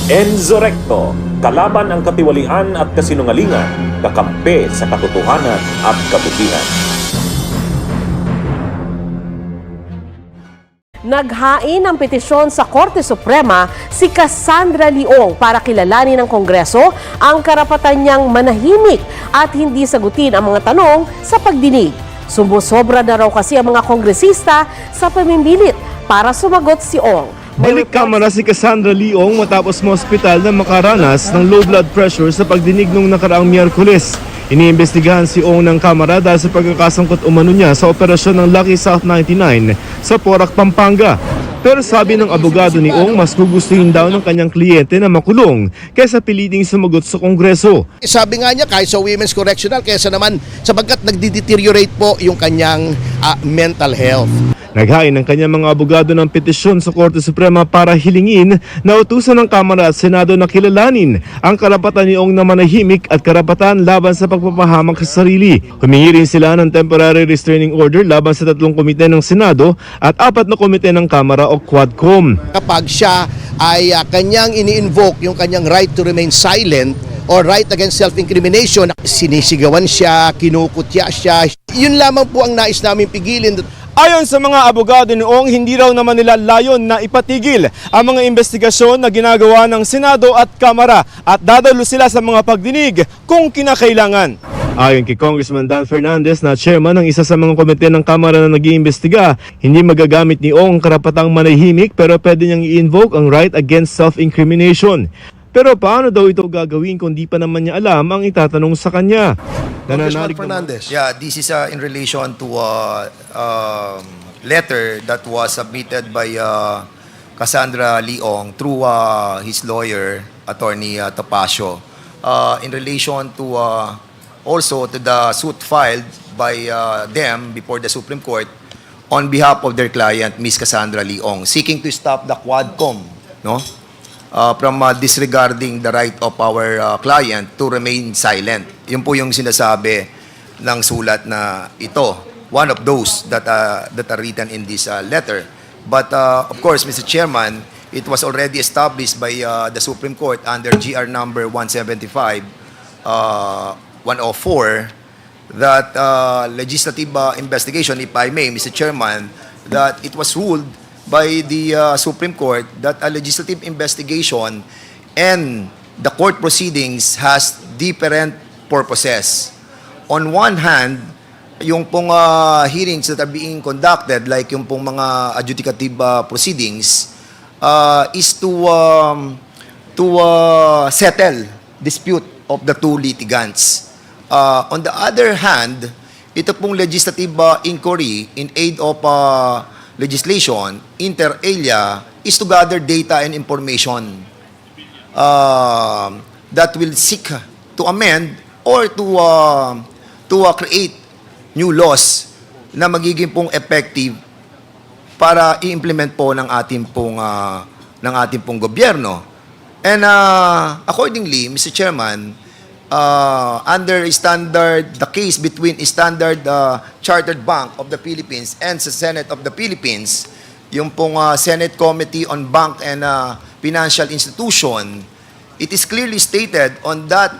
Enzo Recto, kalaban ang katiwalian at kasinungalingan, kakampi sa katotohanan at kabutihan. Naghain ng petisyon sa Korte Suprema si Cassandra Leong para kilalanin ng Kongreso ang karapatan niyang manahimik at hindi sagutin ang mga tanong sa pagdinig. Sumusobra na raw kasi ang mga kongresista sa pamimilit para sumagot si Ong. Balik kamara si Cassandra Leong matapos ma-ospital na makaranas ng low blood pressure sa pagdinig nung nakaraang Miyerkules. Iniimbestigahan si Ong ng kamara dahil sa pagkakasangkot umano niya sa operasyon ng Lucky South 99 sa Porac, Pampanga. Pero sabi ng abogado ni Ong, mas gugustuhin daw ng kanyang kliyente na makulong kaysa piliting sumagot sa Kongreso. Sabi nga niya, kahit sa Women's Correctional, kaysa naman sapagkat nagdi-deteriorate po yung kanyang mental health. Naghain ng kanyang mga abogado ng petisyon sa Korte Suprema para hilingin na utusan ng Kamara at Senado na kilalanin ang karapatan ni Ong na manahimik at karapatan laban sa pagpapahamak sa sarili. Humingi rin sila ng temporary restraining order laban sa 3 komite ng Senado at 4 na komite ng Kamara o Quadcom. Kapag siya ay kanyang ini-invoke yung kanyang right to remain silent or right against self-incrimination, sinisigawan siya, kinukutya siya, yun lamang po ang nais namin pigilin. Ayon sa mga abogado ni Ong, hindi raw naman nila layon na ipatigil ang mga investigasyon na ginagawa ng Senado at Kamara at dadalo sila sa mga pagdinig kung kinakailangan. Ayon kay Congressman Dan Fernandez na chairman ng isa sa mga komite ng Kamara na nag-iimbestiga, hindi magagamit ni Ong ang karapatang manahimik pero pwede niyang i-invoke ang right against self-incrimination. Pero paano daw ito gagawin kung di pa naman niya alam ang itatanong sa kanya? Congressman Fernandez. Yeah, this is in relation to a letter that was submitted by Cassandra Leong through his lawyer, Attorney Topacio, in relation to also to the suit filed by them before the Supreme Court on behalf of their client, Ms. Cassandra Leong, seeking to stop the Quadcom, no? From disregarding the right of our client to remain silent. Yun po yung sinasabi ng sulat na ito. One of those that are written in this letter. But of course, Mr. Chairman, it was already established by the Supreme Court under GR number 175, 104, that legislative investigation, if I may, Mr. Chairman, that it was ruled by the Supreme Court that a legislative investigation and the court proceedings has different purposes. On one hand, yung pong hearings that are being conducted, like yung pong mga adjudicative proceedings, is to settle dispute of the two litigants. On the other hand, ito pong legislative inquiry in aid of legislation, inter alia, is to gather data and information that will seek to amend or to create new laws na magiging pong effective para i-implement po ng ating pong gobyerno. And accordingly, Mr. Chairman, under the case between Standard Chartered Bank of the Philippines and sa Senate of the Philippines, yung pong Senate Committee on Bank and Financial Institution, it is clearly stated on that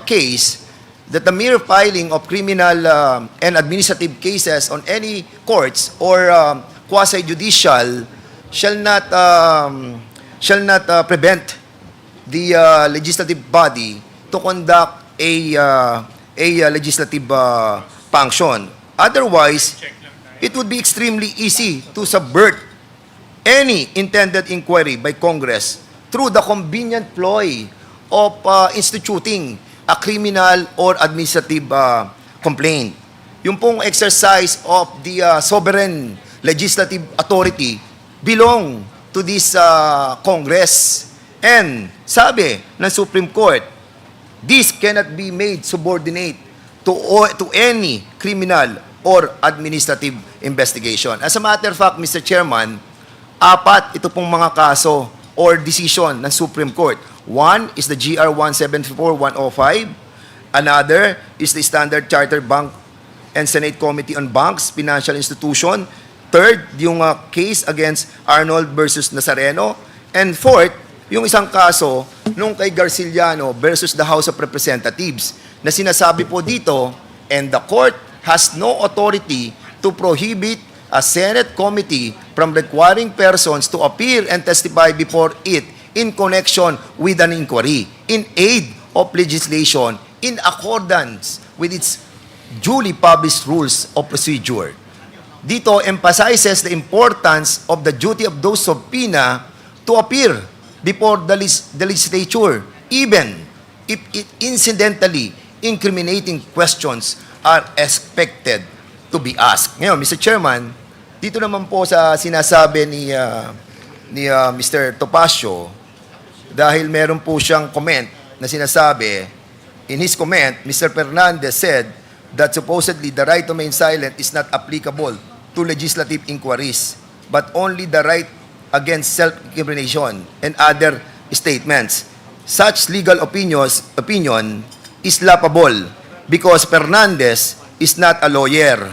case that the mere filing of criminal and administrative cases on any courts or quasi-judicial shall not prevent the legislative body to conduct a legislative function. Otherwise, it would be extremely easy to subvert any intended inquiry by Congress through the convenient ploy of instituting a criminal or administrative complaint. Yung pong exercise of the sovereign legislative authority belong to this Congress. And sabi ng Supreme Court, this cannot be made subordinate to any criminal or administrative investigation. As a matter of fact, Mr. Chairman, 4 ito pong mga kaso or decision ng Supreme Court. One is the GR 174-105. Another is the Standard Chartered Bank and Senate Committee on Banks, Financial Institution. Third, yung case against Arnold versus Nazareno. And fourth, yung isang kaso nung kay Garciliano versus the House of Representatives na sinasabi po dito, and the court has no authority to prohibit a Senate committee from requiring persons to appear and testify before it in connection with an inquiry in aid of legislation in accordance with its duly published rules of procedure. Dito emphasizes the importance of the duty of those subpoena to appear before the legislature, even if incidentally incriminating questions are expected to be asked. Ngayon, Mr. Chairman, dito naman po sa sinasabi ni Mr. Topacio, dahil meron po siyang comment na sinasabi, in his comment, Mr. Fernandez said that supposedly the right to remain silent is not applicable to legislative inquiries, but only the right against self-incrimination and other statements. Such legal opinion is laughable because Fernandez is not a lawyer.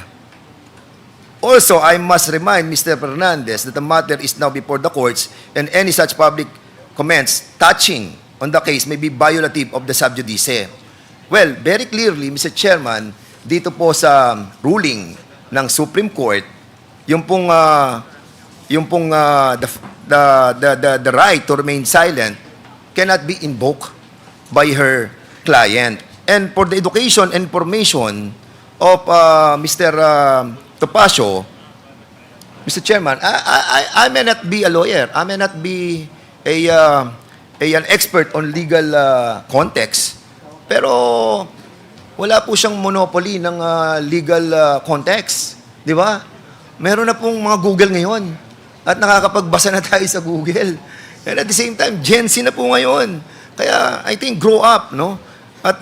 Also, I must remind Mr. Fernandez that the matter is now before the courts and any such public comments touching on the case may be violative of the sub judice. Well, very clearly, Mr. Chairman, dito po sa ruling ng Supreme Court, yung pong the right to remain silent cannot be invoked by her client. And for the education and information of Mr. Topacio, Mr. Chairman, I may not be a lawyer. I may not be an expert on legal context. Pero wala po siyang monopoly ng legal context. Di ba? Meron na pong mga Google ngayon. At nakakapagbasa na tayo sa Google. And at the same time, Gen Z na po ngayon. Kaya I think grow up, no? At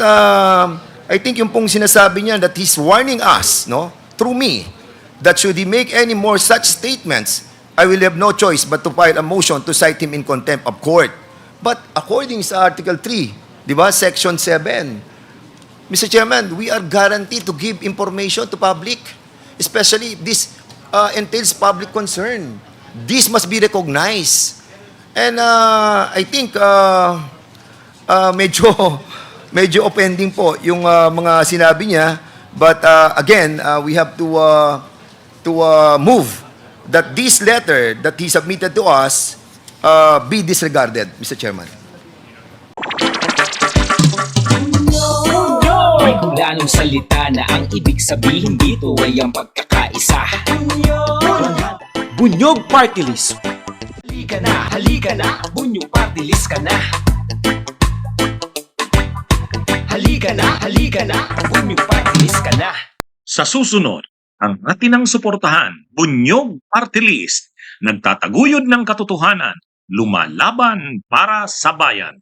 I think yung pong sinasabi niya that he's warning us, no? Through me, that should he make any more such statements, I will have no choice but to file a motion to cite him in contempt of court. But according sa Article 3, di ba, Section 7, Mr. Chairman, we are guaranteed to give information to public, especially if this entails public concern. This must be recognized. And I think medyo offending po yung mga sinabi niya. But again, we have to move that this letter that he submitted to us be disregarded, Mr. Chairman. May kulanong salita na ang ibig sabihin dito ay ang pagkakaisa. Bunyog Party List. Halika na, Bunyog Party List ka na. Halika na, Bunyog Party List ka na. Sa susunod, ang atinang suportahan, Bunyog Party List, nagtataguyod ng katotohanan, lumalaban para sa bayan.